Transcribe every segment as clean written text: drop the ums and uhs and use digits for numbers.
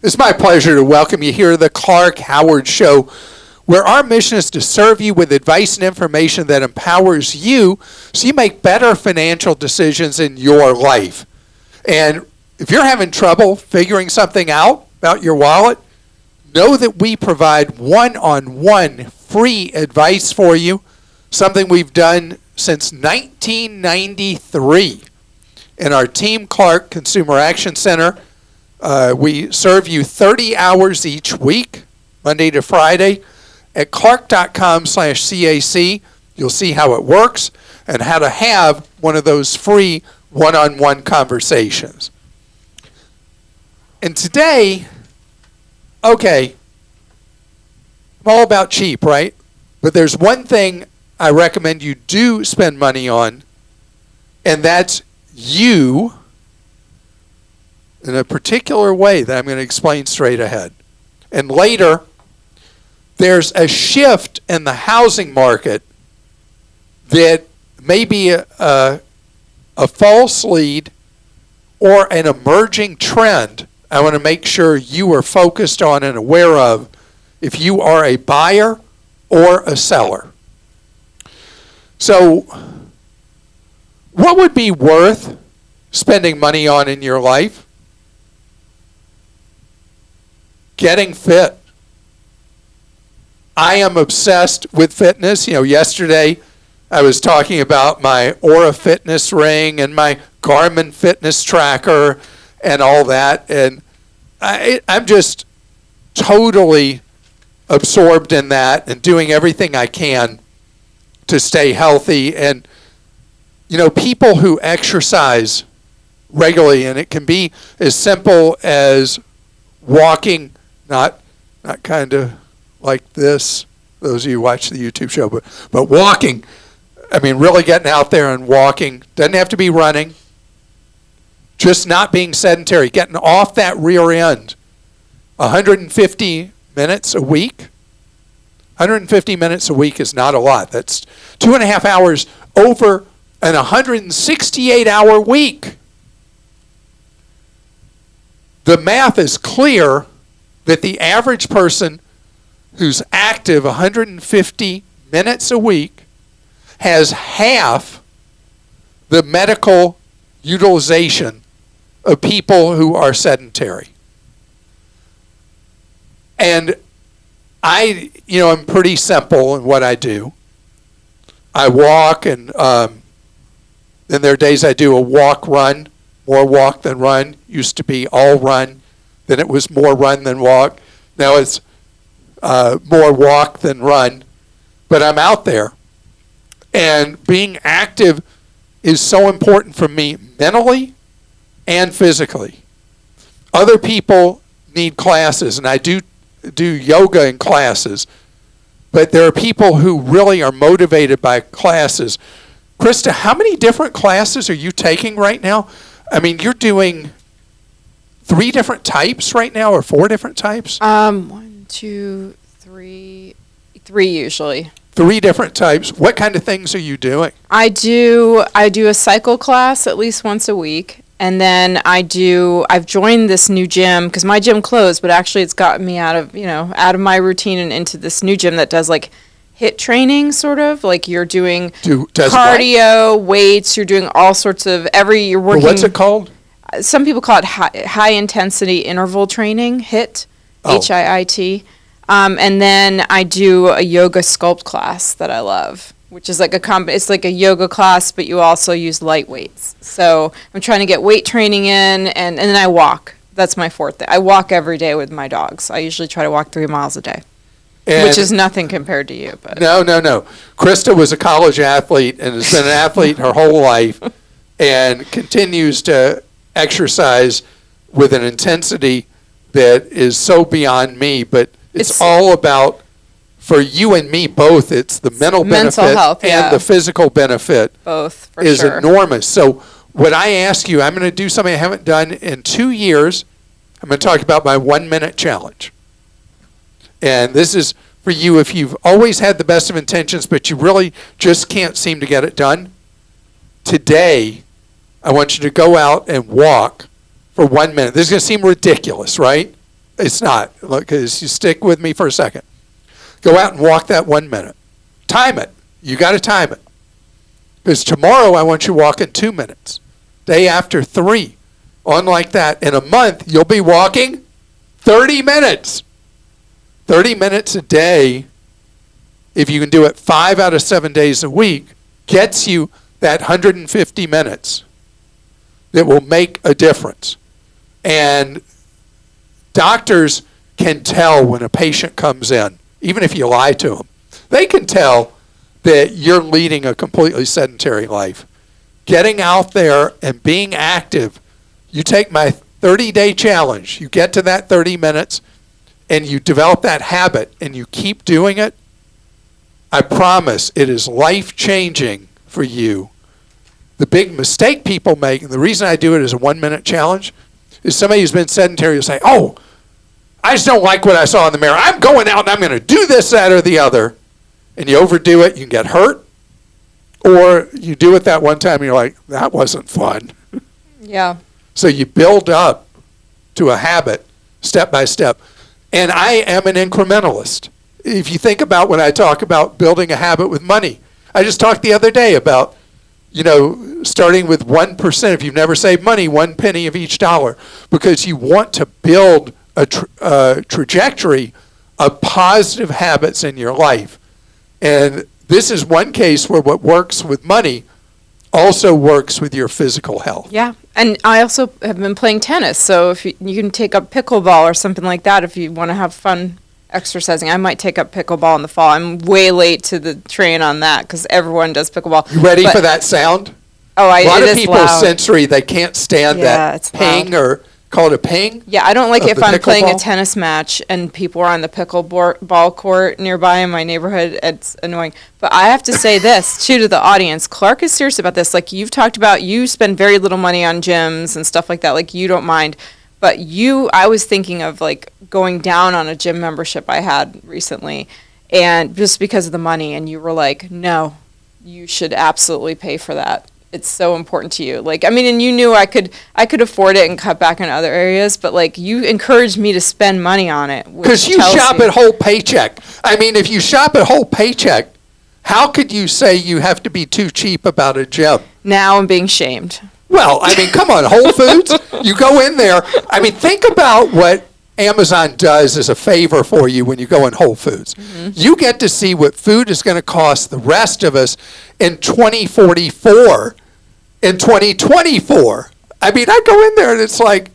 It's my pleasure to welcome you here to the Clark Howard Show, where our mission is to serve you with advice and information that empowers you so you make better financial decisions in your life. And if you're having trouble figuring something out about your wallet, know that we provide one-on-one free advice for you, something we've done since 1993 in our Team Clark Consumer Action Center. We serve you 30 hours each week, Monday to Friday. At clark.com/CAC, you'll see how it works and how to have one of those free one-on-one conversations. And today, okay, I'm all about cheap, right? But there's one thing I recommend you do spend money on, and that's you, in a particular way that I'm going to explain straight ahead. And later, there's a shift in the housing market that may be a false lead or an emerging trend I want to make sure you are focused on and aware of if you are a buyer or a seller. So, what would be worth spending money on in your life? Getting fit. I am obsessed with fitness. Yesterday I was talking about my Aura Fitness ring and my Garmin fitness tracker and all that. And I'm just totally absorbed in that and doing everything I can to stay healthy. And, people who exercise regularly, and it can be as simple as walking, not kind of like this, those of you who watch the YouTube show, but walking, really getting out there and walking. Doesn't have to be running. Just not being sedentary, getting off that rear end. 150 minutes a week. 150 minutes a week is not a lot. That's 2.5 hours over an 168-hour week. The math is clear that the average person who's active 150 minutes a week has half the medical utilization of people who are sedentary. And I'm pretty simple in what I do. I walk, and then there are days I do a walk-run, more walk than run. Used to be all run. Then it was more run than walk. Now it's more walk than run. But I'm out there. And being active is so important for me mentally and physically. Other people need classes, and I do yoga in classes. But there are people who really are motivated by classes. Christa, how many different classes are you taking right now? You're doing 3 different types right now, or 4 different types? 1, 2, 3 usually. 3 different types. What kind of things are you doing? I do a cycle class at least once a week. And then I've joined this new gym because my gym closed, but actually it's gotten me out of my routine and into this new gym that does like HIIT training, sort of like you're doing cardio, weights, you're doing all sorts of you're working. What's it called? Some people call it high intensity interval training, HIIT, HIIT. And then I do a yoga sculpt class that I love, which is like it's like a yoga class, but you also use light weights. So I'm trying to get weight training in, and then I walk. That's my 4th thing. I walk every day with my dogs. I usually try to walk 3 miles a day, which is nothing compared to you. But No. Christa was a college athlete and has been an athlete her whole life and continues to exercise with an intensity that is so beyond me. But it's all about, for you and me both, it's the mental benefit health, and the physical benefit. Both, for is sure. Enormous. So when I ask you, I'm going to do something I haven't done in 2 years. I'm going to talk about my 1-minute challenge. And this is for you if you've always had the best of intentions, but you really just can't seem to get it done. Today, I want you to go out and walk for 1 minute. This is going to seem ridiculous, right? It's not. Look, because you stick with me for a second. Go out and walk that 1 minute. Time it. You got to time it. Because tomorrow I want you walking 2 minutes. Day after 3. On like that. In a month, you'll be walking 30 minutes. 30 minutes a day, if you can do it 5 out of 7 days a week, gets you that 150 minutes that will make a difference. And doctors can tell when a patient comes in, even if you lie to them. They can tell that you're leading a completely sedentary life. Getting out there and being active. You take my 30-day challenge, you get to that 30 minutes, and you develop that habit, and you keep doing it, I promise it is life-changing for you. The big mistake people make, and the reason I do it as a 1-minute challenge, is somebody who's been sedentary will say, oh, I just don't like what I saw in the mirror. I'm going out and I'm going to do this, that, or the other. And you overdo it, you can get hurt. Or you do it that one time and you're like, that wasn't fun. Yeah. So you build up to a habit step by step. And I am an incrementalist. If you think about when I talk about building a habit with money, I just talked the other day about, starting with 1%. If you've never saved money, 1 penny of each dollar, because you want to build a trajectory of positive habits in your life. And this is one case where what works with money also works with your physical health. Yeah. And I also have been playing tennis. So if you can take up pickleball or something like that if you want to have fun exercising. I might take up pickleball in the fall. I'm way late to the train on that because everyone does pickleball. You ready for that sound? Oh, a lot it of is people loud. are sensory. They can't stand that ping or call it a ping. Yeah, I don't like it if I'm playing a pickleball. tennis match and people are on the pickleball court nearby in my neighborhood. It's annoying. But I have to say this, too, to the audience. Clark is serious about this. Like, you've talked about, you spend very little money on gyms and stuff like that. Like, you don't mind. But I was thinking of, like, going down on a gym membership I had recently, and just because of the money. And you were like, no, you should absolutely pay for that. It's so important to you. Like, I mean, and you knew I could afford it and cut back in other areas, but like you encouraged me to spend money on it. Because you shop at Whole Paycheck. I mean, if you shop at Whole Paycheck, how could you say you have to be too cheap about a gym? Now I'm being shamed. Well, I mean, come on, Whole Foods, you go in there. I mean, think about what Amazon does as a favor for you when you go in Whole Foods. Mm-hmm. You get to see what food is going to cost the rest of us in 2044. In 2024. I mean, I go in there and it's like,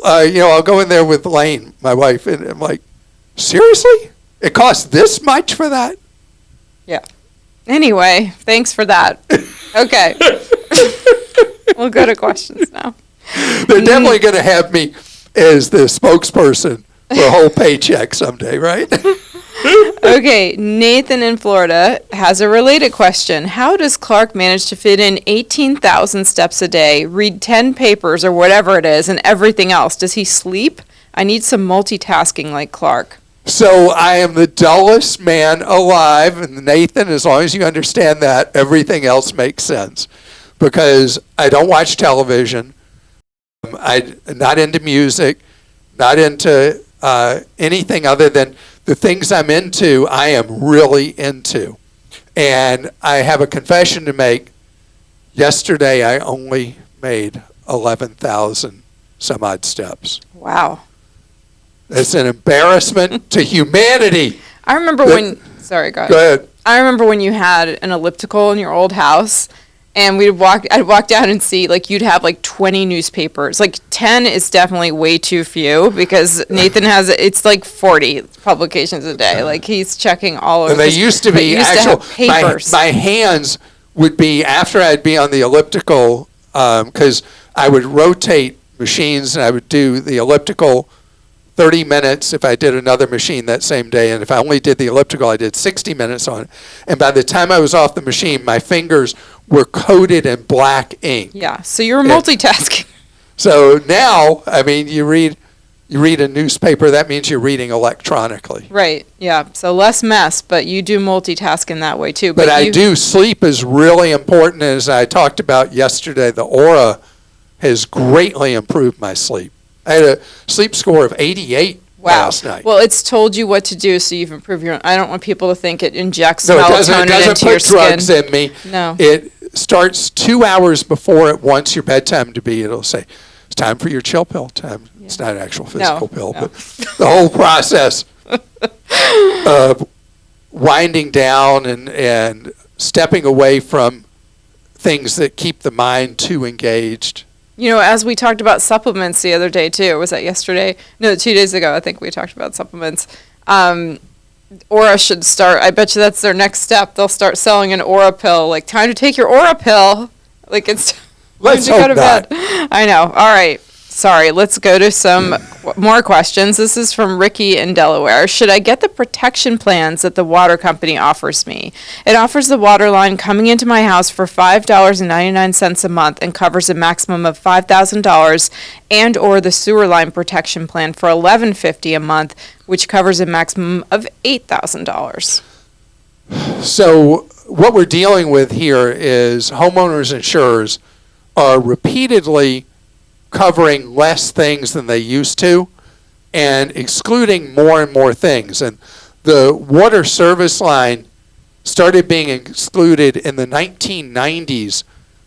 I'll go in there with Lane, my wife, and I'm like, seriously? It costs this much for that? Yeah. Anyway, thanks for that. Okay. We'll go to questions now. They're definitely going to have me as the spokesperson for Whole Paycheck someday, right? Okay, Nathan in Florida has a related question. How does Clark manage to fit in 18,000 steps a day, read 10 papers or whatever it is, and everything else? Does he sleep? I need some multitasking like Clark. So I am the dullest man alive, and Nathan, as long as you understand that, everything else makes sense. Because I don't watch television, I'm not into music, not into anything other than the things I'm into, I am really into. And I have a confession to make. Yesterday, I only made 11,000 some odd steps. Wow. It's an embarrassment to humanity. I remember sorry, go ahead. Go ahead. I remember when you had an elliptical in your old house, and I'd walk down and see, like, you'd have, like, 20 newspapers. Like, 10 is definitely way too few, because Nathan has, it's like 40 publications a day. Like, he's checking all over. And they used to be actual, my hands would be, after I'd be on the elliptical, because I would rotate machines, and I would do the elliptical 30 minutes if I did another machine that same day. And if I only did the elliptical, I did 60 minutes on it. And by the time I was off the machine, my fingers were coated in black ink. Yeah, so you were multitasking. So now, I mean, you read a newspaper, that means you're reading electronically. Right, yeah. So less mess, but you do multitask in that way too. But I do. Sleep is really important. As I talked about yesterday, the Aura has greatly improved my sleep. I had a sleep score of 88 last night. Well, it's told you what to do, so you've improved your own. I don't want people to think it injects No, it melatonin doesn't into your put drugs skin. in me. No. It starts 2 hours before it wants your bedtime to be. It'll say, it's time for your chill pill time. Yeah. It's not an actual physical pill, but the whole process of winding down and stepping away from things that keep the mind too engaged. You know, as we talked about supplements the other day, too. Was that yesterday? No, 2 days ago, I think we talked about supplements. Aura should start. I bet you that's their next step. They'll start selling an Aura pill. Like, time to take your Aura pill. Like, it's time to go to bed. I know. All right. Sorry. Let's go to some more questions. This is from Ricky in Delaware. Should I get the protection plans that the water company offers me? It offers the water line coming into my house for $5.99 a month and covers a maximum of $5,000, and or the sewer line protection plan for $11.50 a month, which covers a maximum of $8,000. So what we're dealing with here is homeowners insurers are repeatedly covering less things than they used to and excluding more and more things. And the water service line started being excluded in the 1990s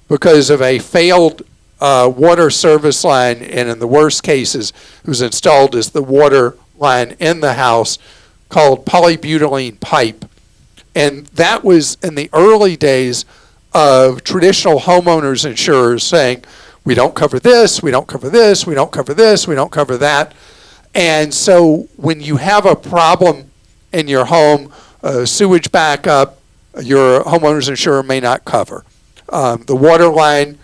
because of a failed water service line, and in the worst cases, it was installed as the water line in the house called polybutylene pipe. And that was in the early days of traditional homeowners insurers saying, we don't cover this, we don't cover this, we don't cover this, we don't cover that. And so when you have a problem in your home, sewage backup, your homeowner's insurer may not cover. The water line,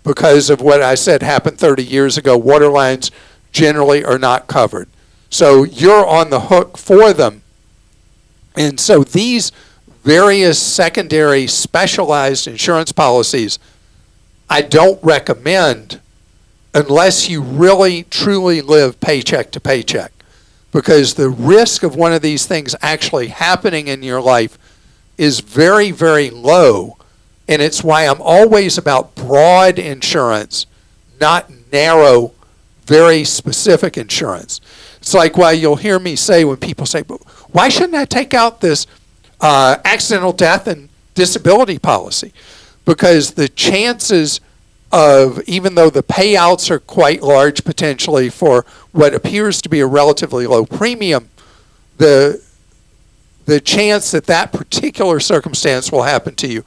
because of what I said happened 30 years ago, water lines generally are not covered. So you're on the hook for them. And so these various secondary specialized insurance policies I don't recommend unless you really, truly live paycheck to paycheck, because the risk of one of these things actually happening in your life is very, very low, and it's why I'm always about broad insurance, not narrow, very specific insurance. It's like why you'll hear me say when people say, why shouldn't I take out this accidental death and disability policy? Because the chances of, even though the payouts are quite large potentially for what appears to be a relatively low premium, the chance that that particular circumstance will happen to you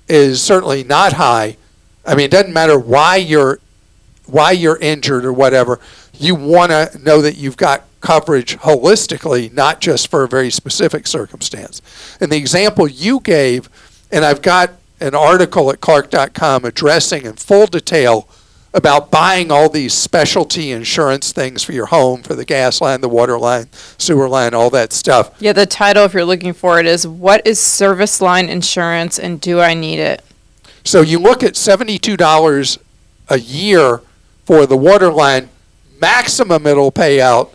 is certainly not high. I mean, it doesn't matter why you're injured or whatever. You want to know that you've got coverage holistically, not just for a very specific circumstance. And the example you gave, and I've got an article at Clark.com addressing in full detail about buying all these specialty insurance things for your home, for the gas line, the water line, sewer line, all that stuff. Yeah, the title, if you're looking for it, is What is Service Line Insurance and Do I Need It? So you look at $72 a year for the water line, maximum it'll pay out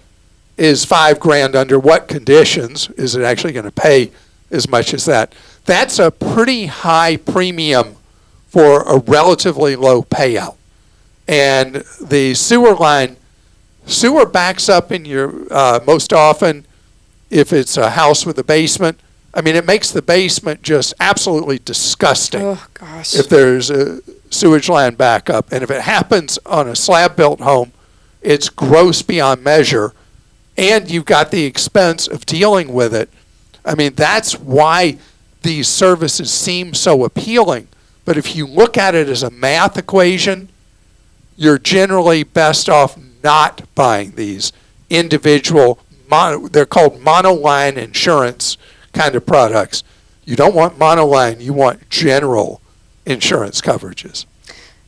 is $5,000. Under what conditions is it actually going to pay as much as that? That's a pretty high premium for a relatively low payout. And the sewer line, sewer backs up in your, most often, if it's a house with a basement, I mean, it makes the basement just absolutely disgusting. Oh, gosh. If there's a sewage line backup. And if it happens on a slab-built home, it's gross beyond measure. And you've got the expense of dealing with it. I mean, that's why these services seem so appealing. But if you look at it as a math equation, you're generally best off not buying these individual, they're called monoline insurance kind of products. You don't want monoline, you want general insurance coverages.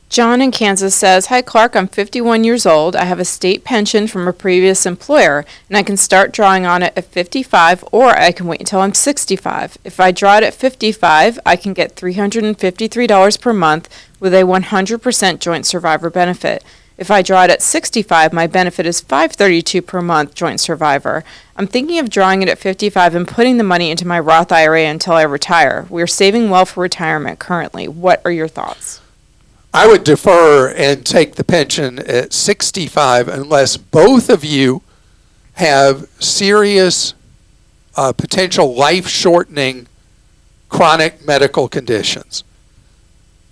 John in Kansas says, Hi Clark, I'm 51 years old. I have a state pension from a previous employer, and I can start drawing on it at 55, or I can wait until I'm 65. If I draw it at 55, I can get $353 per month with a 100% joint survivor benefit. If I draw it at 65, my benefit is $532 per month joint survivor. I'm thinking of drawing it at 55 and putting the money into my Roth IRA until I retire. We're saving well for retirement currently. What are your thoughts? I would defer and take the pension at 65 unless both of you have serious potential life-shortening chronic medical conditions.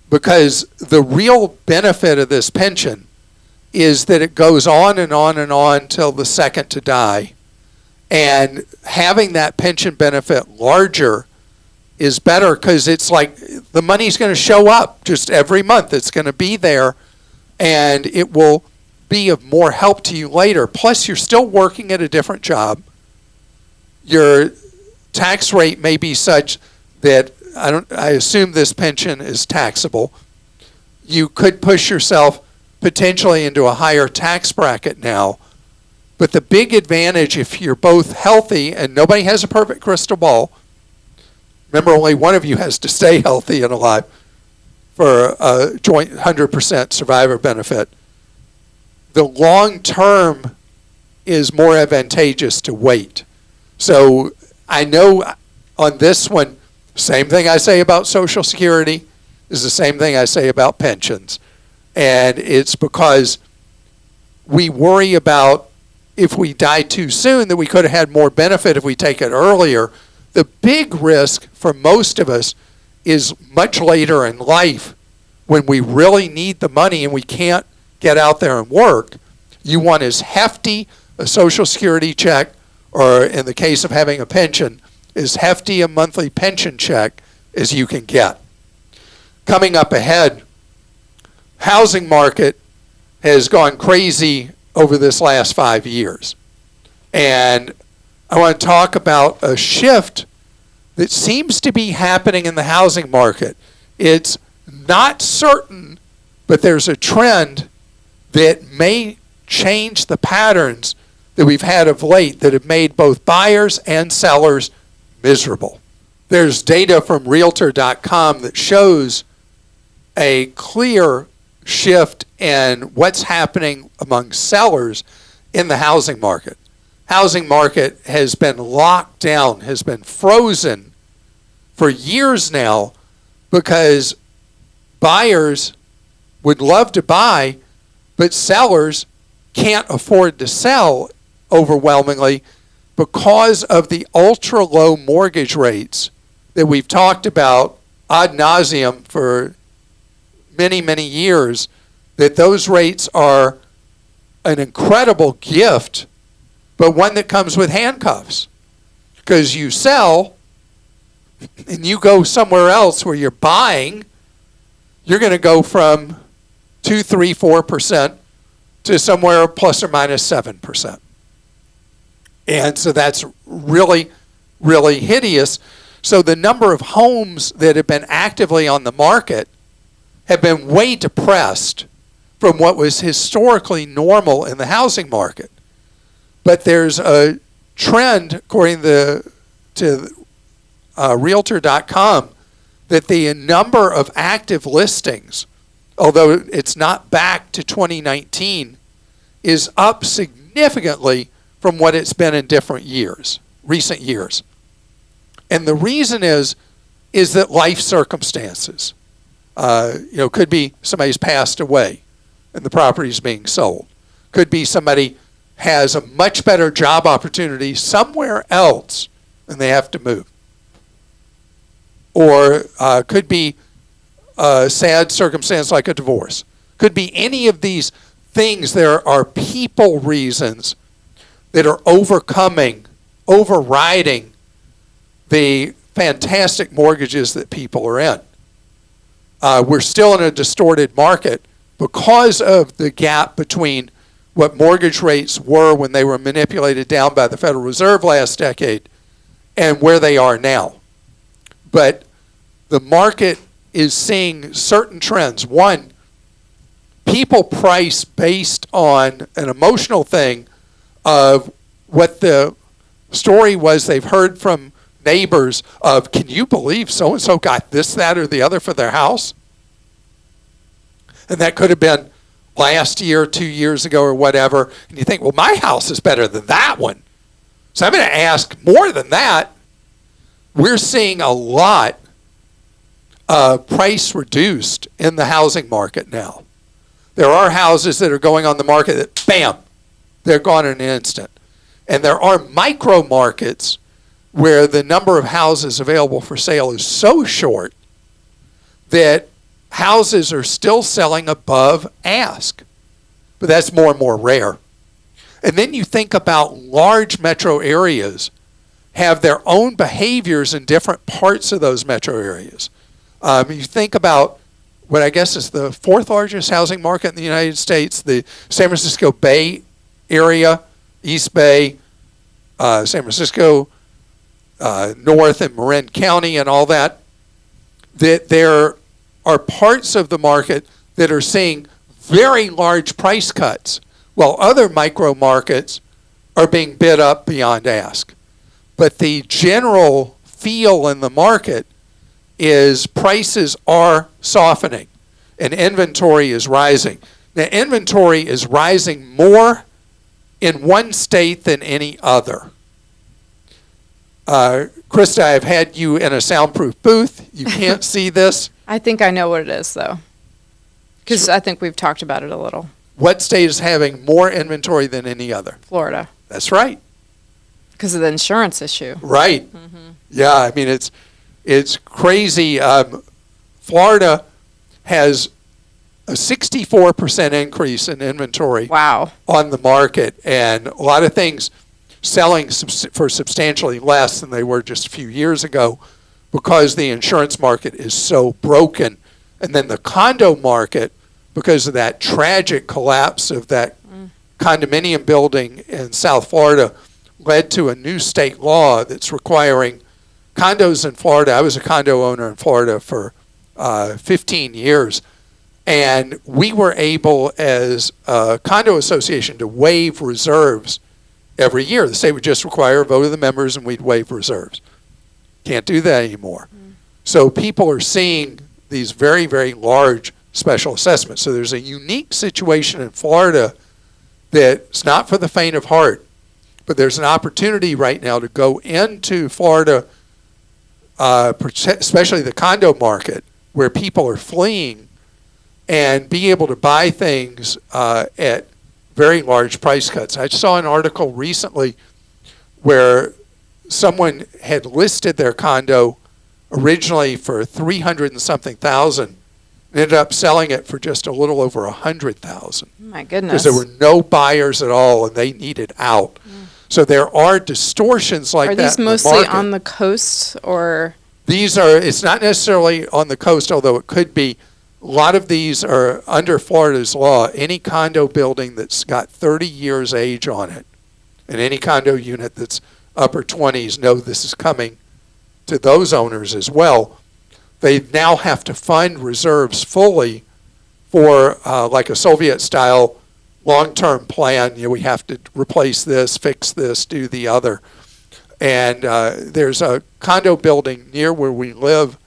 Because the real benefit of this pension is that it goes on and on and on till the second to die. And having that pension benefit larger is better because it's like the money's going to show up just every month. It's going to be there, and it will be of more help to you later. Plus, you're still working at a different job. Your tax rate may be such that I assume this pension is taxable. You could push yourself potentially into a higher tax bracket now. But the big advantage, if you're both healthy, and nobody has a perfect crystal ball, remember, only one of you has to stay healthy and alive for a joint 100% survivor benefit. The long term is more advantageous to wait. So I know on this one, same thing I say about Social Security is the same thing I say about pensions. And it's because we worry about if we die too soon that we could have had more benefit if we take it earlier. The big risk for most of us is much later in life when we really need the money and we can't get out there and work. You want as hefty a Social Security check, or in the case of having a pension, as hefty a monthly pension check as you can get. Coming up ahead, housing market has gone crazy over this last 5 years. And I want to talk about a shift that seems to be happening in the housing market. It's not certain, but there's a trend that may change the patterns that we've had of late that have made both buyers and sellers miserable. There's data from Realtor.com that shows a clear shift in what's happening among sellers in the housing market. Housing market has been locked down, has been frozen for years now because buyers would love to buy, but sellers can't afford to sell overwhelmingly because of the ultra low mortgage rates that we've talked about ad nauseum for many, many years, that those rates are an incredible gift, but one that comes with handcuffs. Because you sell and you go somewhere else where you're buying, you're going to go from 2, 3, 4% to somewhere plus or minus 7%. And so that's really, really hideous. So the number of homes that have been actively on the market have been way depressed from what was historically normal in the housing market. But there's a trend, according to Realtor.com, that the number of active listings, although it's not back to 2019, is up significantly from what it's been in different years, recent years. And the reason is that life circumstances, could be somebody's passed away and the property's being sold. Could be somebody has a much better job opportunity somewhere else and they have to move. Or could be a sad circumstance like a divorce. Could be any of these things. There are people reasons that are overriding the fantastic mortgages that people are in. We're still in a distorted market because of the gap between what mortgage rates were when they were manipulated down by the Federal Reserve last decade and where they are now. But the market is seeing certain trends. One, people price based on an emotional thing of what the story was they've heard from neighbors of, can you believe so-and-so got this, that, or the other for their house? And that could have been last year, 2 years ago, or whatever. And you think, well, my house is better than that one. So I'm going to ask more than that. We're seeing a lot price reduced in the housing market now. There are houses that are going on the market that, bam, they're gone in an instant. And there are micro markets where the number of houses available for sale is so short that houses are still selling above ask. But that's more and more rare. And then you think about large metro areas have their own behaviors in different parts of those metro areas. You think about what I guess is the fourth largest housing market in the United States, the San Francisco Bay Area, East Bay, San Francisco, North and Marin County and all that, that there are parts of the market that are seeing very large price cuts, while other micro markets are being bid up beyond ask. But the general feel in the market is prices are softening and inventory is rising. Now, inventory is rising more in one state than any other. Christa, I've had you in a soundproof booth. You can't see this. I think I know what it is, though, because I think we've talked about it a little. What state is having more inventory than any other? Florida. That's right. Because of the insurance issue. Right. Mm-hmm. Yeah, I mean, it's crazy. Florida has a 64% increase in inventory on the market, and a lot of things selling for substantially less than they were just a few years ago because the insurance market is so broken. And then the condo market, because of that tragic collapse of that condominium building in South Florida, led to a new state law that's requiring condos in Florida. I was a condo owner in Florida for 15 years. And we were able, as a condo association, to waive reserves every year. The state would just require a vote of the members and we'd waive reserves. Can't do that anymore. So people are seeing these very, very large special assessments. So there's a unique situation in Florida that's not for the faint of heart, but there's an opportunity right now to go into Florida, especially the condo market, where people are fleeing, and be able to buy things at very large price cuts. I saw an article recently where someone had listed their condo originally for 300 and something thousand, and ended up selling it for just a little over 100,000. My goodness. Because there were no buyers at all and they needed out. So there are distortions like that. Are these mostly on the coast, or? These are, it's not necessarily on the coast, although it could be. A lot of these are under Florida's law. Any condo building that's got 30 years age on it, and any condo unit that's upper 20s, know this is coming to those owners as well. They now have to fund reserves fully for like a Soviet-style long-term plan. You know, we have to replace this, fix this, do the other. And there's a condo building near where we live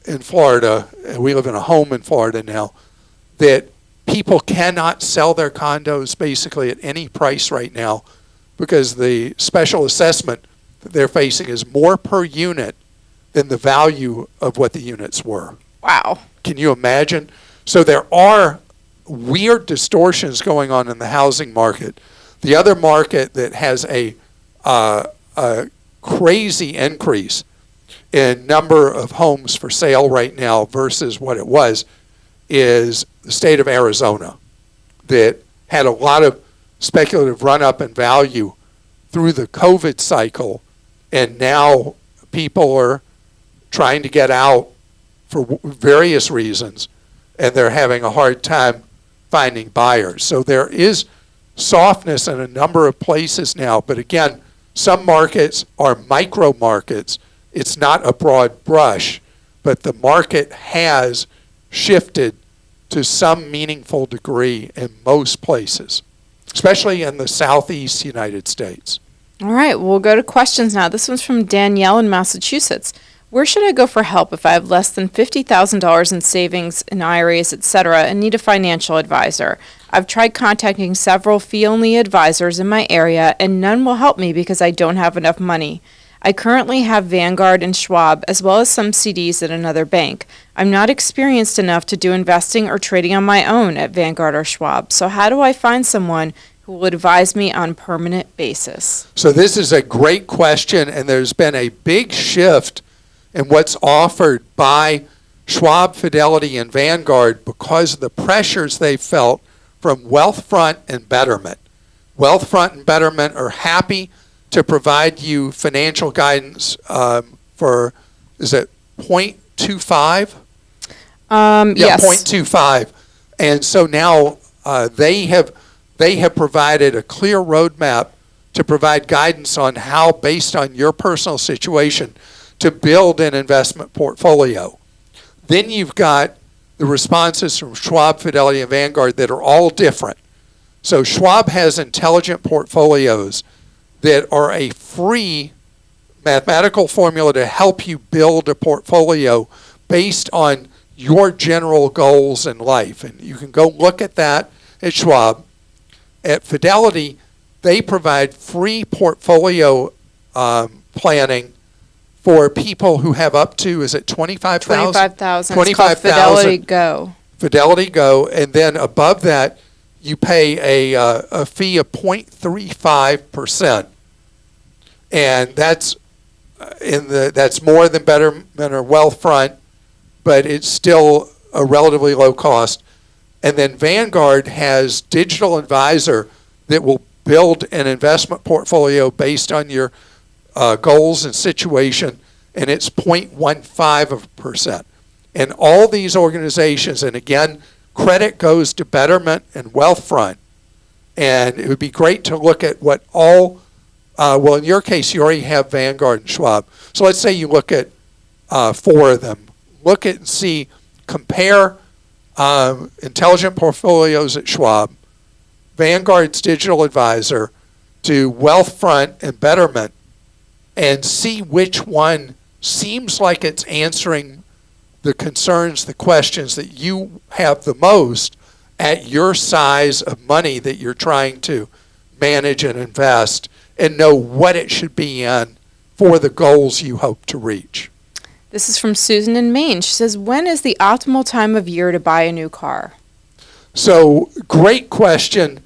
in Florida, and we live in a home in Florida now, that people cannot sell their condos basically at any price right now because the special assessment that they're facing is more per unit than the value of what the units were. Wow. Can you imagine? So there are weird distortions going on in the housing market. The other market that has a crazy increase in number of homes for sale right now versus what it was is the state of Arizona, that had a lot of speculative run-up in value through the COVID cycle, and now people are trying to get out for various reasons, and they're having a hard time finding buyers. So there is softness in a number of places now, but again, some markets are micro markets. It's not a broad brush, but the market has shifted to some meaningful degree in most places, especially in the southeast United States. All right, we'll go to questions now. This one's from Danielle in Massachusetts. Where should I go for help if I have less than $50,000 in savings, in IRAs, etc., and need a financial advisor? I've tried contacting several fee-only advisors in my area, and none will help me because I don't have enough money. I currently have Vanguard and Schwab, as well as some CDs at another bank. I'm not experienced enough to do investing or trading on my own at Vanguard or Schwab. So how do I find someone who will advise me on a permanent basis? So this is a great question, and there's been a big shift in what's offered by Schwab, Fidelity, and Vanguard because of the pressures they felt from Wealthfront and Betterment. Wealthfront and Betterment are happy to provide you financial guidance for, is it 0.25? Yes. 0.25. And so now they have provided a clear roadmap to provide guidance on how, based on your personal situation, to build an investment portfolio. Then you've got the responses from Schwab, Fidelity, and Vanguard that are all different. So Schwab has intelligent portfolios that are a free mathematical formula to help you build a portfolio based on your general goals in life. And you can go look at that at Schwab. At Fidelity, they provide free portfolio planning for people who have up to, is it 25,000? 25,000. 25,000. Fidelity Go. Fidelity Go, and then above that, you pay a fee of 0.35%, and that's that's more than Betterment or Wealthfront, but it's still a relatively low cost. And then Vanguard has digital advisor that will build an investment portfolio based on your goals and situation, and it's 0.15%. And all these organizations, and again, credit goes to Betterment and Wealthfront, and it would be great to look at what all, well, in your case, you already have Vanguard and Schwab. So let's say you look at 4 of them. Look at and see, compare intelligent portfolios at Schwab, Vanguard's digital advisor, to Wealthfront and Betterment, and see which one seems like it's answering the concerns, the questions that you have the most at your size of money that you're trying to manage and invest, and know what it should be in for the goals you hope to reach. This is from Susan in Maine. She says, when is the optimal time of year to buy a new car? So, great question.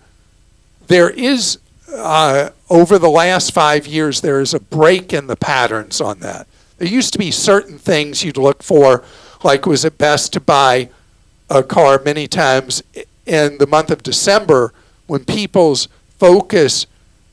There is, over the last 5 years, there is a break in the patterns on that. There used to be certain things you'd look for, like was it best to buy a car many times in the month of December when people's focus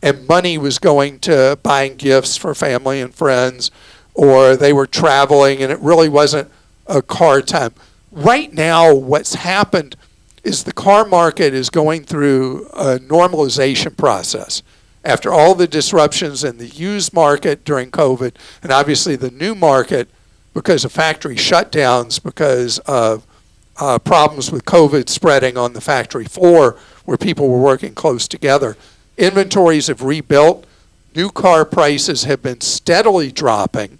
and money was going to buying gifts for family and friends, or they were traveling and it really wasn't a car time. Right now, what's happened is the car market is going through a normalization process. After all the disruptions in the used market during COVID, and obviously the new market because of factory shutdowns, because of problems with COVID spreading on the factory floor where people were working close together, inventories have rebuilt, new car prices have been steadily dropping,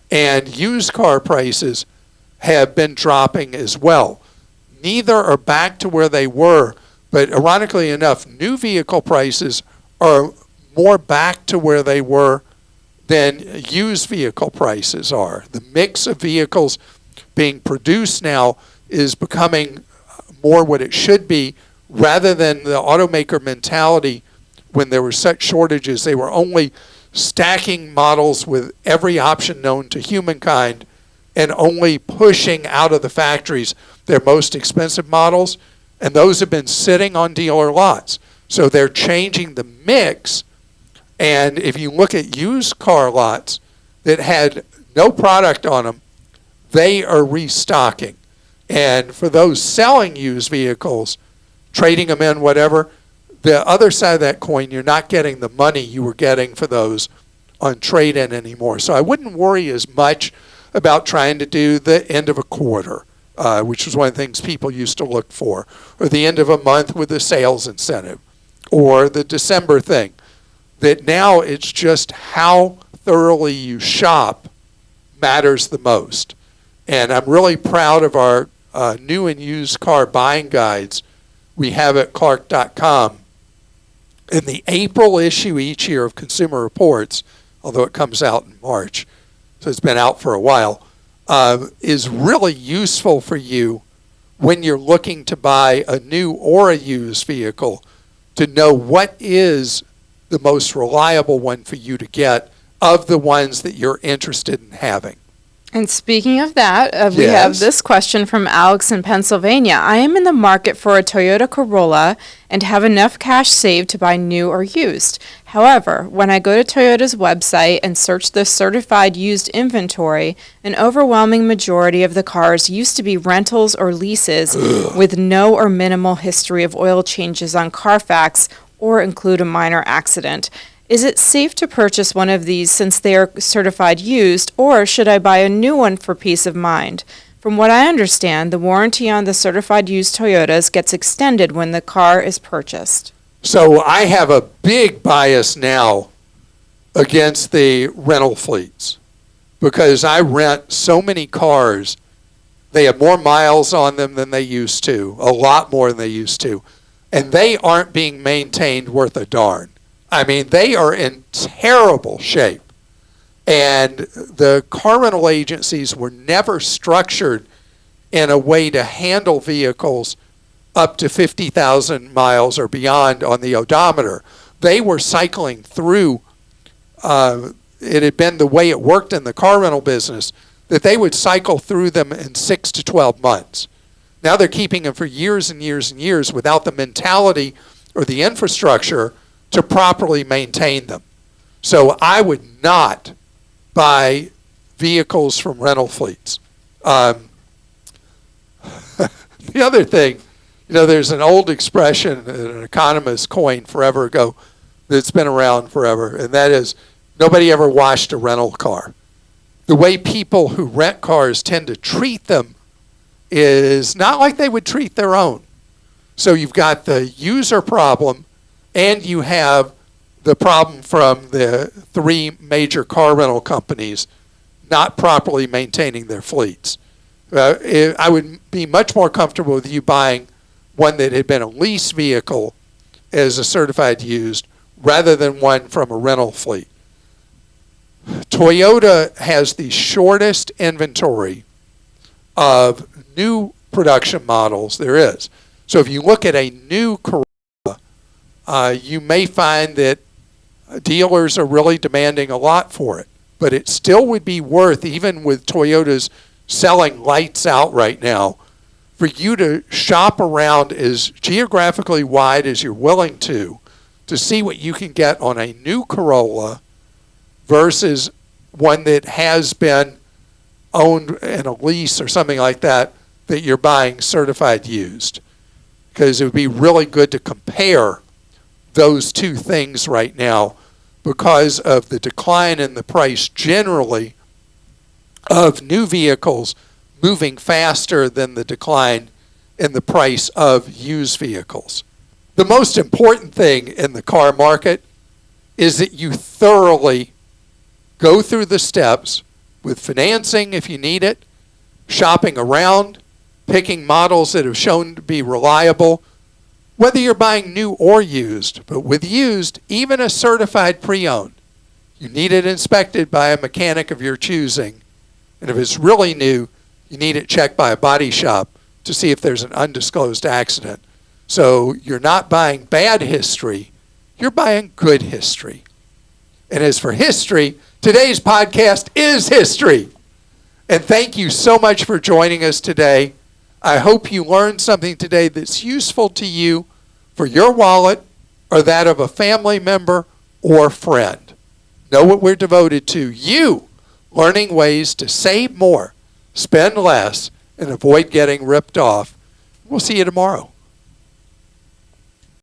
and used car prices have been dropping as well. Neither are back to where they were, but ironically enough, new vehicle prices are more back to where they were than used vehicle prices are. The mix of vehicles being produced now is becoming more what it should be, rather than the automaker mentality when there were such shortages. They were only stacking models with every option known to humankind and only pushing out of the factories their most expensive models, and those have been sitting on dealer lots. So they're changing the mix, and if you look at used car lots that had no product on them, they are restocking. And for those selling used vehicles, trading them in, whatever, the other side of that coin, you're not getting the money you were getting for those on trade-in anymore. So I wouldn't worry as much about trying to do the end of a quarter, which was one of the things people used to look for, or the end of a month with a sales incentive, or the December thing. That now it's just how thoroughly you shop matters the most. And I'm really proud of our new and used car buying guides we have at Clark.com. In the April issue each year of Consumer Reports, although it comes out in March, so it's been out for a while, is really useful for you when you're looking to buy a new or a used vehicle, to know what is the most reliable one for you to get of the ones that you're interested in having. And speaking of that, we have this question from Alex in Pennsylvania. I am in the market for a Toyota Corolla and have enough cash saved to buy new or used. However, when I go to Toyota's website and search the certified used inventory, an overwhelming majority of the cars used to be rentals or leases with no or minimal history of oil changes on Carfax or include a minor accident. Is it safe to purchase one of these since they are certified used, or should I buy a new one for peace of mind? From what I understand, the warranty on the certified used Toyotas gets extended when the car is purchased. So I have a big bias now against the rental fleets because I rent so many cars. They have more miles on them than they used to, a lot more than they used to, and they aren't being maintained worth a darn. I mean, they are in terrible shape. And the car rental agencies were never structured in a way to handle vehicles up to 50,000 miles or beyond on the odometer. They were cycling through, it had been the way it worked in the car rental business, that they would cycle through them in 6 to 12 months. Now they're keeping them for years and years and years without the mentality or the infrastructure to properly maintain them. So I would not buy vehicles from rental fleets. The other thing, there's an old expression that an economist coined forever ago that's been around forever, and that is, nobody ever washed a rental car. The way people who rent cars tend to treat them is not like they would treat their own. So you've got the user problem, and you have the problem from the three major car rental companies not properly maintaining their fleets. I would be much more comfortable with you buying one that had been a lease vehicle as a certified used rather than one from a rental fleet. Toyota has the shortest inventory of new production models there is. So if you look at a new Corolla, you may find that dealers are really demanding a lot for it, but it still would be worth, even with Toyota's selling lights out right now, for you to shop around as geographically wide as you're willing to see what you can get on a new Corolla versus one that has been owned in a lease or something like that you're buying certified used. Because it would be really good to compare those two things right now because of the decline in the price generally of new vehicles moving faster than the decline in the price of used vehicles. The most important thing in the car market is that you thoroughly go through the steps with financing if you need it, shopping around, picking models that have shown to be reliable, whether you're buying new or used. But with used, even a certified pre-owned, you need it inspected by a mechanic of your choosing. And if it's really new, you need it checked by a body shop to see if there's an undisclosed accident. So you're not buying bad history, you're buying good history. And as for history, today's podcast is history. And thank you so much for joining us today. I hope you learned something today that's useful to you for your wallet or that of a family member or friend. Know what we're devoted to: you learning ways to save more, spend less, and avoid getting ripped off. We'll see you tomorrow.